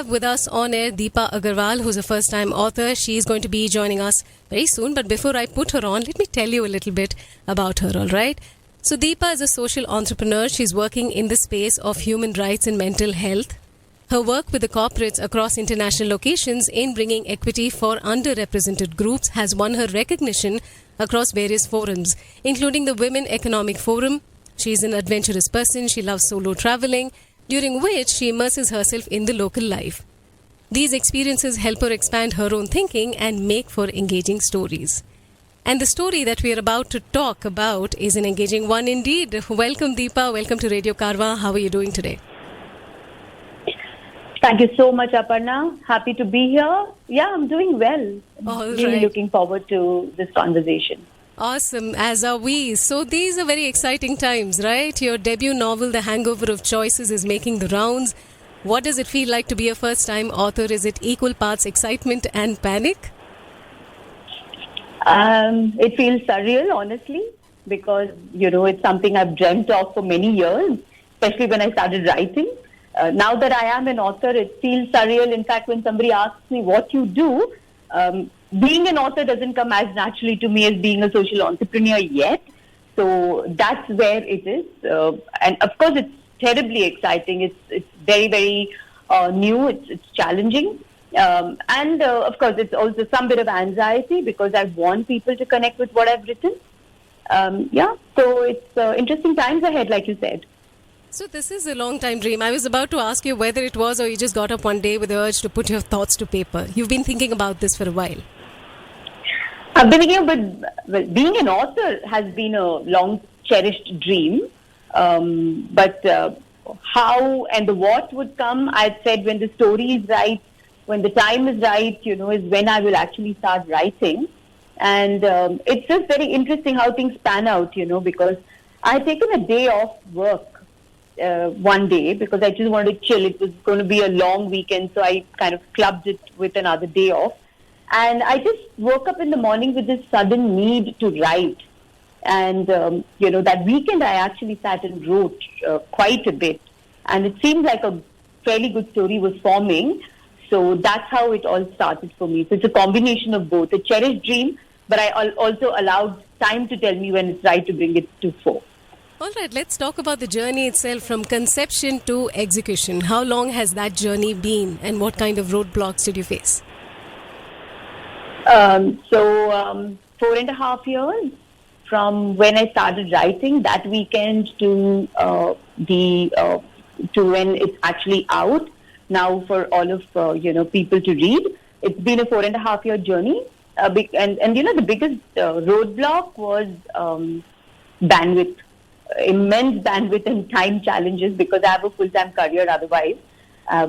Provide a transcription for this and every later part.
with us on air Deepa Agarwal, who's a first-time author. She's going to be joining us very soon. But before I put her on, let me tell you a little bit about her, all right? So Deepa is a social entrepreneur. She's working in the space of human rights and mental health. Her work with the corporates across international locations in bringing equity for underrepresented groups has won her recognition across various forums, including the Women Economic Forum. She's an adventurous person. She loves solo traveling, during which she immerses herself in the local life. These experiences help her expand her own thinking and make for engaging stories. And the story that we are about to talk about is an engaging one indeed. Welcome, Deepa. Welcome to Radio Carvaan. How are you doing today? Thank you so much, Aparna. Happy to be here. Yeah, I'm doing well. Really looking forward to this conversation. Awesome, as are we. So these are very exciting times, right? Your debut novel, The Hangover of Choices, is making the rounds. What does it feel like to be a first-time author? Is it equal parts excitement and panic? It feels surreal, honestly, because, it's something I've dreamt of for many years, especially when I started writing. Now that I am an author, it feels surreal. In fact, when somebody asks me what you do, being an author doesn't come as naturally to me as being a social entrepreneur yet. So that's where it is. And of course, it's terribly exciting. It's very, very new. It's challenging. And of course, it's also some bit of anxiety because I want people to connect with what I've written. So it's interesting times ahead, like you said. So this is a long-time dream. I was about to ask you whether it was or you just got up one day with the urge to put your thoughts to paper. You've been thinking about this for a while. I've been thinking about being an author has been a long cherished dream. But how and the what would come, I said when the story is right, when the time is right, is when I will actually start writing. And it's just very interesting how things pan out, because I had taken a day off work one day because I just wanted to chill. It was going to be a long weekend, so I kind of clubbed it with another day off. And I just woke up in the morning with this sudden need to write. And, that weekend I actually sat and wrote quite a bit. And it seemed like a fairly good story was forming. So that's how it all started for me. So it's a combination of both, a cherished dream, but I also allowed time to tell me when it's right to bring it to fore. All right, let's talk about the journey itself from conception to execution. How long has that journey been and what kind of roadblocks did you face? 4.5 years from when I started writing that weekend to when it's actually out now for all of people to read. It's been a 4.5 year journey, and the biggest roadblock was bandwidth, immense bandwidth and time challenges because I have a full-time career otherwise,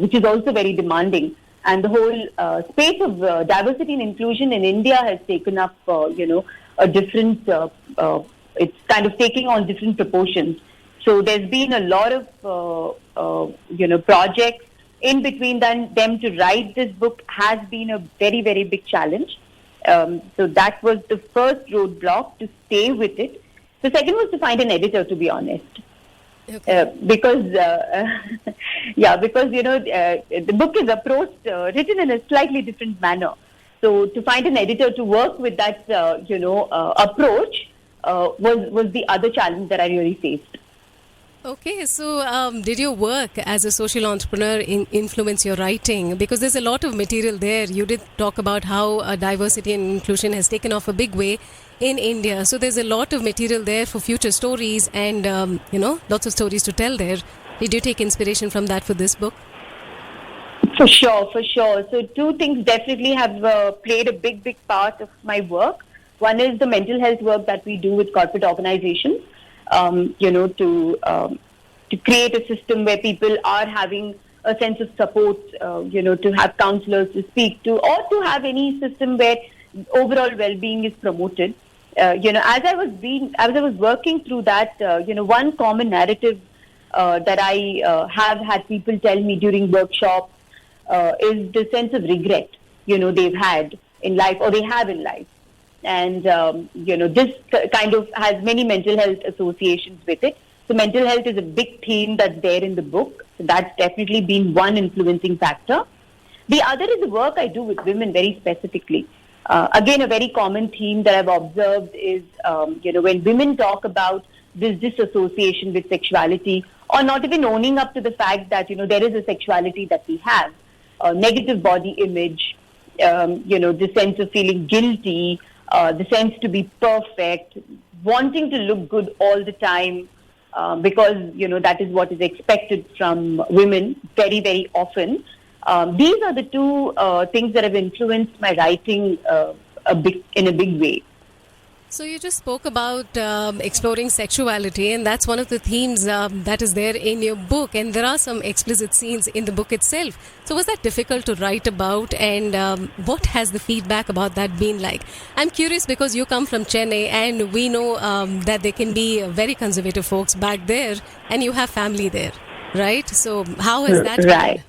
which is also very demanding. And the whole space of diversity and inclusion in India has taken up, a different, it's kind of taking on different proportions. So there's been a lot of, projects in between them to write this book has been a very, very big challenge. So that was the first roadblock, to stay with it. The second was to find an editor, to be honest. Okay. Because the book is approached, written in a slightly different manner. So to find an editor to work with that, approach was the other challenge that I really faced. Okay, so did your work as a social entrepreneur influence your writing? Because there's a lot of material there. You did talk about how diversity and inclusion has taken off a big way in India. So there's a lot of material there for future stories and, lots of stories to tell there. Did you take inspiration from that for this book? For sure. So two things definitely have played a big part of my work. One is the mental health work that we do with corporate organizations. To create a system where people are having a sense of support, to have counselors to speak to, or to have any system where overall well-being is promoted. As I was working through that, one common narrative that I have had people tell me during workshops is the sense of regret, they've had in life or they have in life. And, this kind of has many mental health associations with it. So mental health is a big theme that's there in the book. So that's definitely been one influencing factor. The other is the work I do with women very specifically. Again, a very common theme that I've observed is, when women talk about this disassociation with sexuality, or not even owning up to the fact that, there is a sexuality that we have, negative body image, the sense of feeling guilty, the sense to be perfect, wanting to look good all the time, because, that is what is expected from women very, very often. These are the two things that have influenced my writing in a big way. So you just spoke about exploring sexuality, and that's one of the themes that is there in your book, and there are some explicit scenes in the book itself. So was that difficult to write about, and what has the feedback about that been like? I'm curious because you come from Chennai, and we know that there can be very conservative folks back there, and you have family there, right? So how has that been?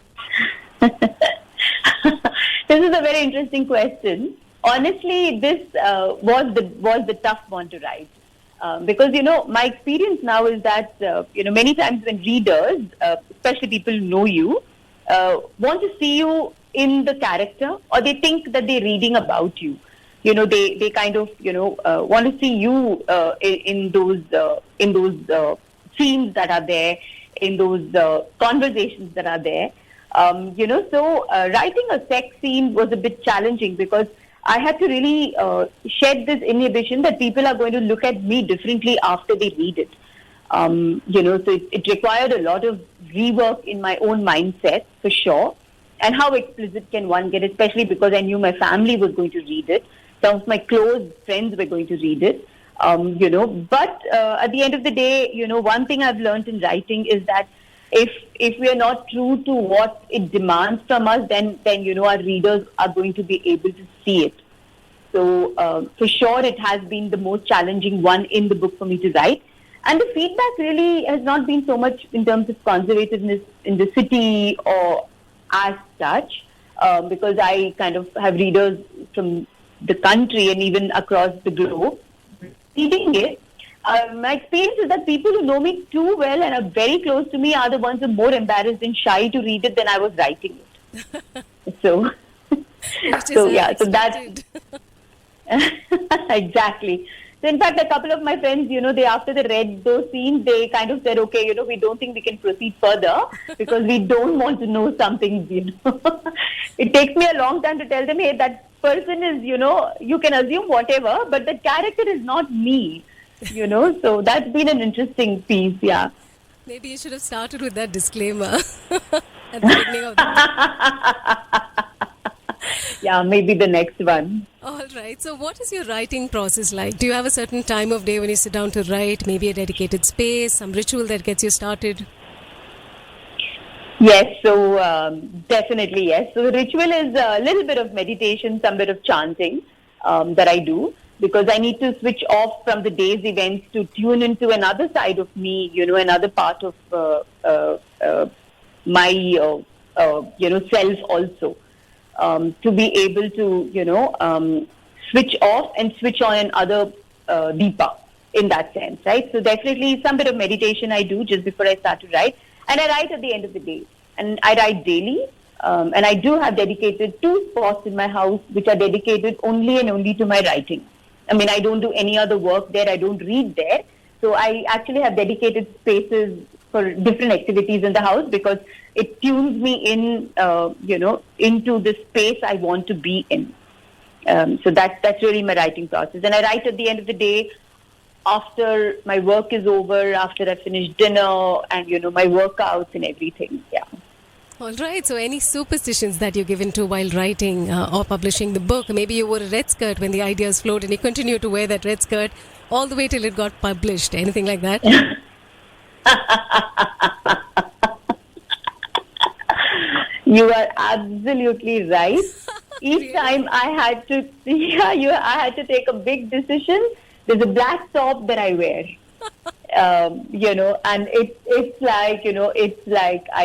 This is a very interesting question. Honestly, this was the tough one to write, because my experience now is that many times when readers, especially people who know you, want to see you in the character, or they think that they're reading about you. They kind of want to see you in those scenes that are there, in those conversations that are there. So writing a sex scene was a bit challenging because I had to really shed this inhibition that people are going to look at me differently after they read it. So it required a lot of rework in my own mindset, for sure. And how explicit can one get, especially because I knew my family was going to read it. Some of my close friends were going to read it. But at the end of the day, one thing I've learned in writing is that if we are not true to what it demands from us, then our readers are going to be able to see it. So for sure, it has been the most challenging one in the book for me to write. And the feedback really has not been so much in terms of conservativeness in the city or as such, because I kind of have readers from the country and even across the globe reading it. My experience is that people who know me too well and are very close to me are the ones who are more embarrassed and shy to read it than I was writing it. So that's exactly. So in fact, a couple of my friends, they after they read those scenes, they kind of said, okay, we don't think we can proceed further because we don't want to know something, It takes me a long time to tell them, hey, that person is, you can assume whatever, but the character is not me. So that's been an interesting piece, yeah. Maybe you should have started with that disclaimer at the beginning of the Yeah, maybe the next one. All right. So what is your writing process like? Do you have a certain time of day when you sit down to write? Maybe a dedicated space, some ritual that gets you started? Yes, so definitely yes. So the ritual is a little bit of meditation, some bit of chanting that I do, because I need to switch off from the day's events to tune into another side of me, another part of my, self also, to be able to, switch off and switch on another deeper in that sense, right? So definitely some bit of meditation I do just before I start to write. And I write at the end of the day. And I write daily. And I do have dedicated 2 spots in my house which are dedicated only and only to my writing. I mean, I don't do any other work there. I don't read there. So I actually have dedicated spaces for different activities in the house because it tunes me in, into the space I want to be in. So that's really my writing process. And I write at the end of the day after my work is over, after I finish dinner and, my workouts and everything. Yeah. All right. So any superstitions that you give into while writing or publishing the book? Maybe you wore a red skirt when the ideas flowed and you continue to wear that red skirt all the way till it got published. Anything like that? You are absolutely right. Each time I had to, I had to take a big decision. There's a black top that I wear. And it's like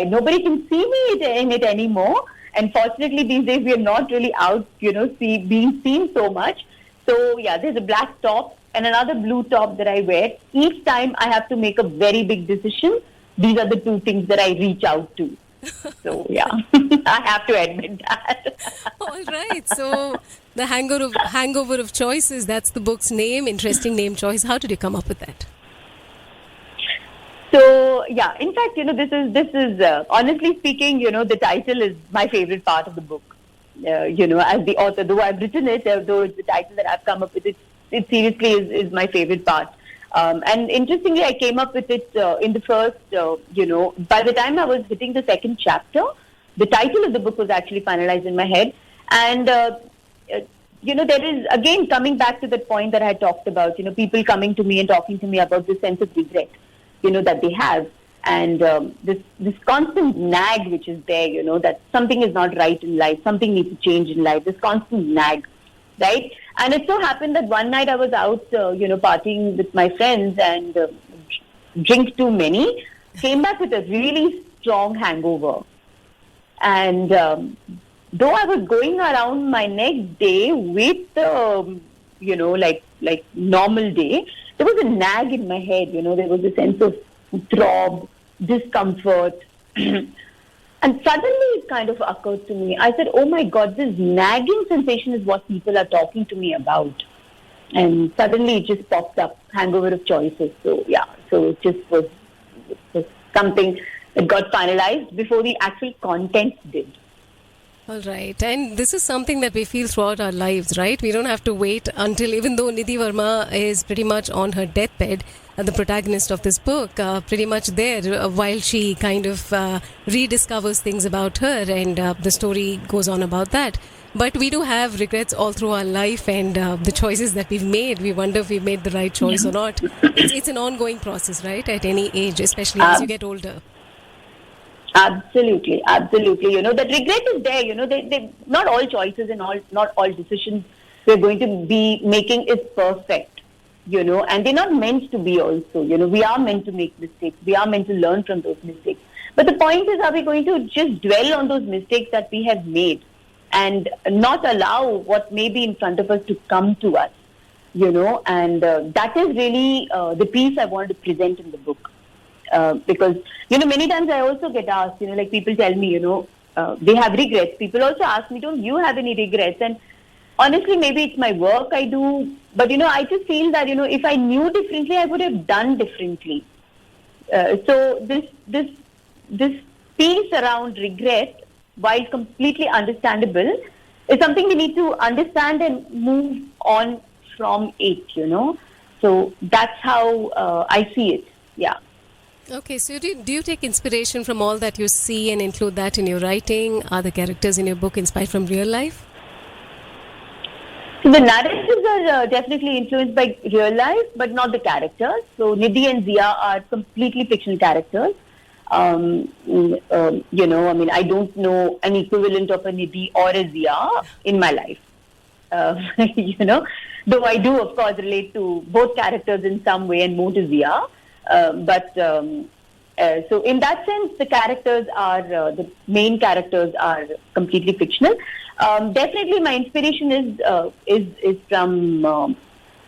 nobody can see me in it anymore. And fortunately, these days we are not really out, being seen so much. So yeah, there's a black top and another blue top that I wear. Each time I have to make a very big decision. These are the 2 things that I reach out to. So yeah, I have to admit that. All right. So the hangover of choices. That's the book's name. Interesting name choice. How did you come up with that? So yeah, in fact, this is honestly speaking, the title is my favorite part of the book. As the author, though I've written it, though it's the title that I've come up with, it seriously is my favorite part. And interestingly, I came up with it in the first, by the time I was hitting the second chapter, the title of the book was actually finalized in my head. And, there is, again, coming back to that point that I had talked about, people coming to me and talking to me about this sense of regret, that they have. And this constant nag which is there, that something is not right in life, something needs to change in life, this constant nag, right? And it so happened that one night I was out, partying with my friends and drink too many, came back with a really strong hangover. And though I was going around my next day with, like normal day, there was a nag in my head, there was a sense of throb, discomfort. And suddenly it kind of occurred to me. I said, oh my God, this nagging sensation is what people are talking to me about. And suddenly it just popped up, hangover of choices. So yeah, so it just was something that got finalized before the actual content did. All right. And this is something that we feel throughout our lives, right? We don't have to wait until, even though Nidhi Verma is pretty much on her deathbed, the protagonist of this book, pretty much there while she kind of rediscovers things about her, and the story goes on about that. But we do have regrets all through our life, and the choices that we've made, we wonder if we made the right choice or not. It's an ongoing process, right? At any age, especially as you get older. Absolutely. That regret is there. They not all choices and not all decisions we're going to be making is perfect. And they're not meant to be also. We are meant to make mistakes. We are meant to learn from those mistakes. But the point is, are we going to just dwell on those mistakes that we have made and not allow what may be in front of us to come to us? And that is really the piece I wanted to present in the book. Because, many times I also get asked, like people tell me, they have regrets. People also ask me, don't you have any regrets? And honestly, maybe it's my work I do. But, I just feel that, if I knew differently, I would have done differently. So this piece around regret, while completely understandable, is something we need to understand and move on from it, So that's how I see it. Yeah. Okay, so do you take inspiration from all that you see and include that in your writing? Are the characters in your book inspired from real life? So the narratives are definitely influenced by real life, but not the characters. So Nidhi and Zia are completely fictional characters. I don't know an equivalent of a Nidhi or a Zia in my life. Though I do, of course, relate to both characters in some way and more to Zia. So in that sense, the characters are, the main characters are completely fictional. Definitely my inspiration is from,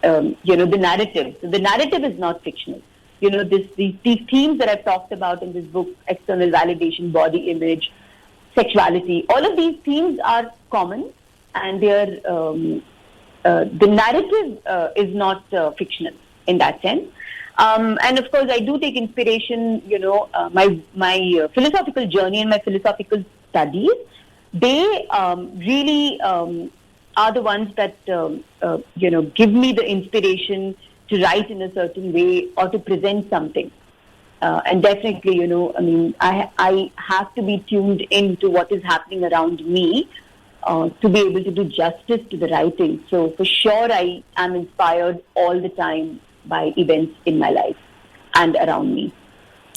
the narrative. So the narrative is not fictional. These themes that I've talked about in this book, external validation, body image, sexuality, all of these themes are common, and they're, the narrative is not fictional in that sense. And of course, I do take inspiration, my philosophical journey and my philosophical studies, they really are the ones that, give me the inspiration to write in a certain way or to present something. And definitely, I have to be tuned into what is happening around me to be able to do justice to the writing. So for sure, I am inspired all the time by events in my life and around me.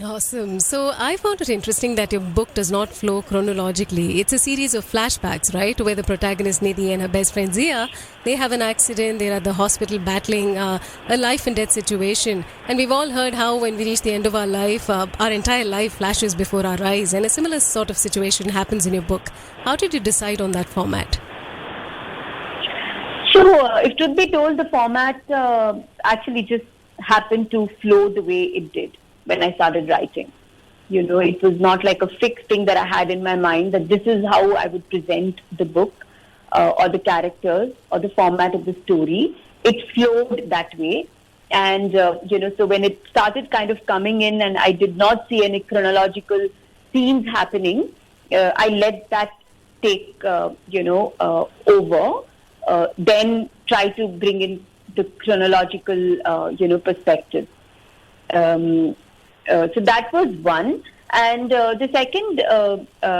Awesome. So I found it interesting that your book does not flow chronologically. It's a series of flashbacks, right? Where the protagonist Nidhi and her best friend Zia, they have an accident, they're at the hospital battling a life and death situation. And we've all heard how when we reach the end of our life, our entire life flashes before our eyes. And a similar sort of situation happens in your book. How did you decide on that format? So, if truth be told, the format actually just happened to flow the way it did when I started writing. It was not like a fixed thing that I had in my mind that this is how I would present the book or the characters or the format of the story. It flowed that way. And, so when it started kind of coming in and I did not see any chronological scenes happening, I let that take, over, then try to bring in the chronological, perspective. So that was one. And the second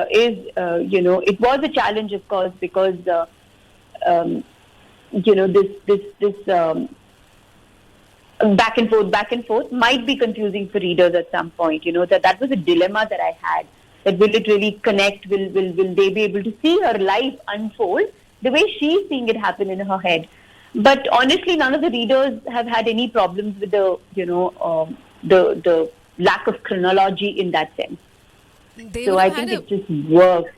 is, it was a challenge, of course, because, this back and forth might be confusing for readers at some point. That was a dilemma that I had. That will it really connect? Will they be able to see her life unfold the way she's seeing it happen in her head? But honestly, none of the readers have had any problems with the lack of chronology in that sense. So I think it just works.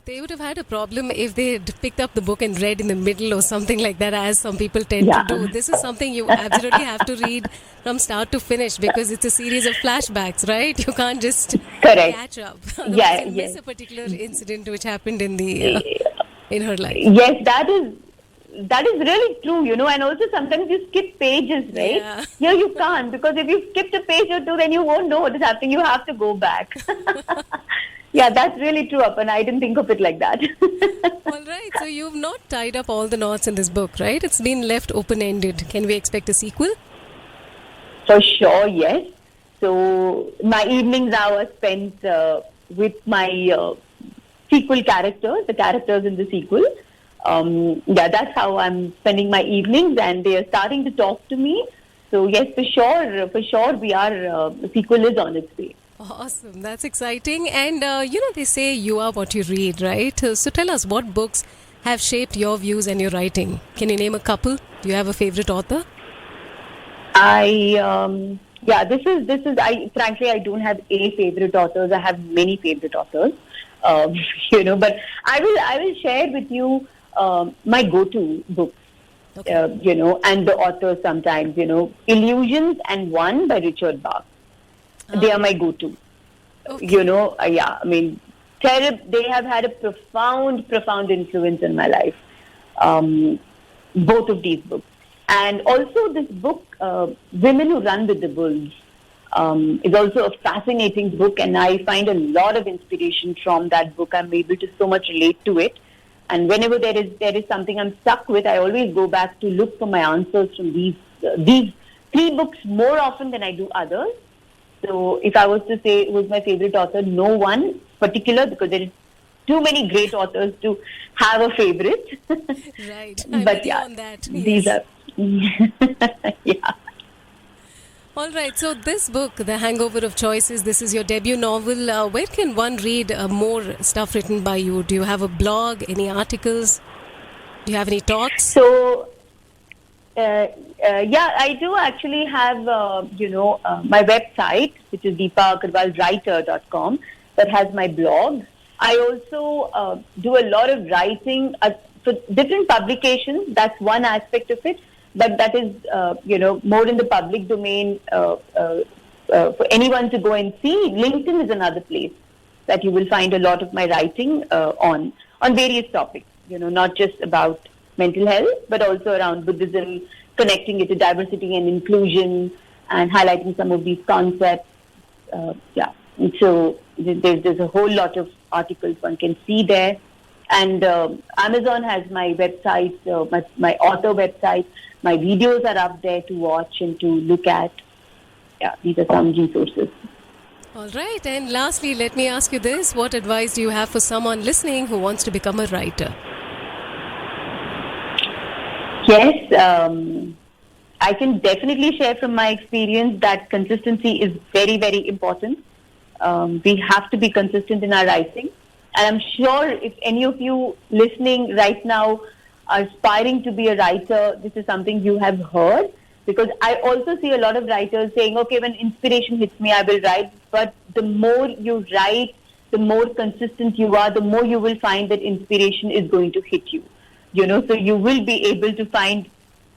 They would have had a problem if they had picked up the book and read in the middle or something like that, as some people tend to do. This is something you absolutely have to read from start to finish because it's a series of flashbacks, right? You can't just catch up. Otherwise you miss a particular incident which happened in in her life. Yes, that is really true, and also sometimes you skip pages, right? Yeah. Here you can't, because if you skipped a page or two, then you won't know what is happening. You have to go back. Yeah, that's really true, Apan. I didn't think of it like that. All right. So you've not tied up all the knots in this book, right? It's been left open-ended. Can we expect a sequel? For sure, yes. So my evenings now are spent with my sequel characters, the characters in the sequel. That's how I'm spending my evenings, and they are starting to talk to me. So yes, for sure, we are. The sequel is on its way. Awesome. That's exciting. And, they say you are what you read, right? So tell us, what books have shaped your views and your writing? Can you name a couple? Do you have a favorite author? Frankly, I don't have a favorite authors. I have many favorite authors, but I will share with you my go-to books, Okay. And the authors sometimes, Illusions and One by Richard Bach. They are my go-to. Okay. They have had a profound influence in my life. Both of these books. And also this book, Women Who Run with the Wolves, is also a fascinating book, and I find a lot of inspiration from that book. I'm able to so much relate to it. And whenever there is something I'm stuck with, I always go back to look for my answers from these three books more often than I do others. So if I was to say who is my favorite author, no one particular, because there is too many great authors to have a favorite. Right. I'm But with you on that. these Yes. are... yeah. All right. So this book, The Hangover of Choices, this is your debut novel. Where can one read more stuff written by you? Do you have a blog, any articles? Do you have any talks? So, I do actually have, my website, which is deepaagarwalwriter.com, that has my blog. I also do a lot of writing for different publications. That's one aspect of it. But that is, more in the public domain for anyone to go and see. LinkedIn is another place that you will find a lot of my writing on various topics, not just about mental health, but also around Buddhism, connecting it to diversity and inclusion, and highlighting some of these concepts. So there's a whole lot of articles one can see there. And Amazon has my website, my author website. My videos are up there to watch and to look at. Yeah, these are some resources. All right. And lastly, let me ask you this. What advice do you have for someone listening who wants to become a writer? Yes, I can definitely share from my experience that consistency is very, very important. We have to be consistent in our writing. And I'm sure if any of you listening right now are aspiring to be a writer, this is something you have heard. Because I also see a lot of writers saying, okay, when inspiration hits me, I will write. But the more you write, the more consistent you are, the more you will find that inspiration is going to hit you. So you will be able to find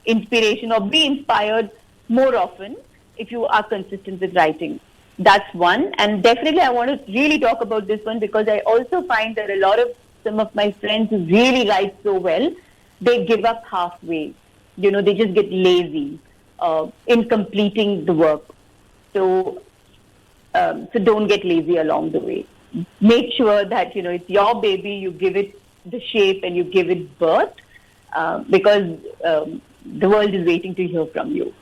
inspiration or be inspired more often if you are consistent with writing. that's one. And definitely I want to really talk about this one because I also find that a lot of some of my friends who really write so well, they give up halfway. They just get lazy in completing the work. So don't get lazy along the way. Make sure that, it's your baby, you give it the shape and you give it birth because the world is waiting to hear from you.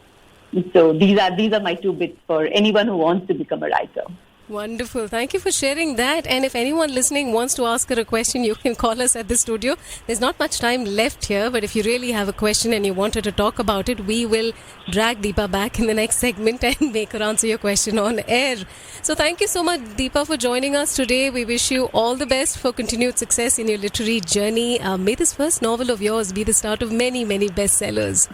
So these are my 2 bits for anyone who wants to become a writer. Wonderful. Thank you for sharing that. And if anyone listening wants to ask her a question, you can call us at the studio. There's not much time left here, but if you really have a question and you want her to talk about it, we will drag Deepa back in the next segment and make her answer your question on air. So thank you so much, Deepa, for joining us today. We wish you all the best for continued success in your literary journey. May this first novel of yours be the start of many, many bestsellers.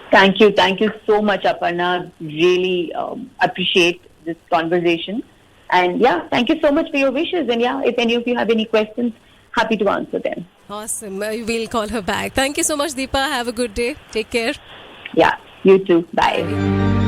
Thank you. Thank you so much, Aparna. Really appreciate this conversation. And thank you so much for your wishes. And if any of you have any questions, happy to answer them. Awesome. We'll call her back. Thank you so much, Deepa. Have a good day. Take care. Yeah, you too. Bye. Bye.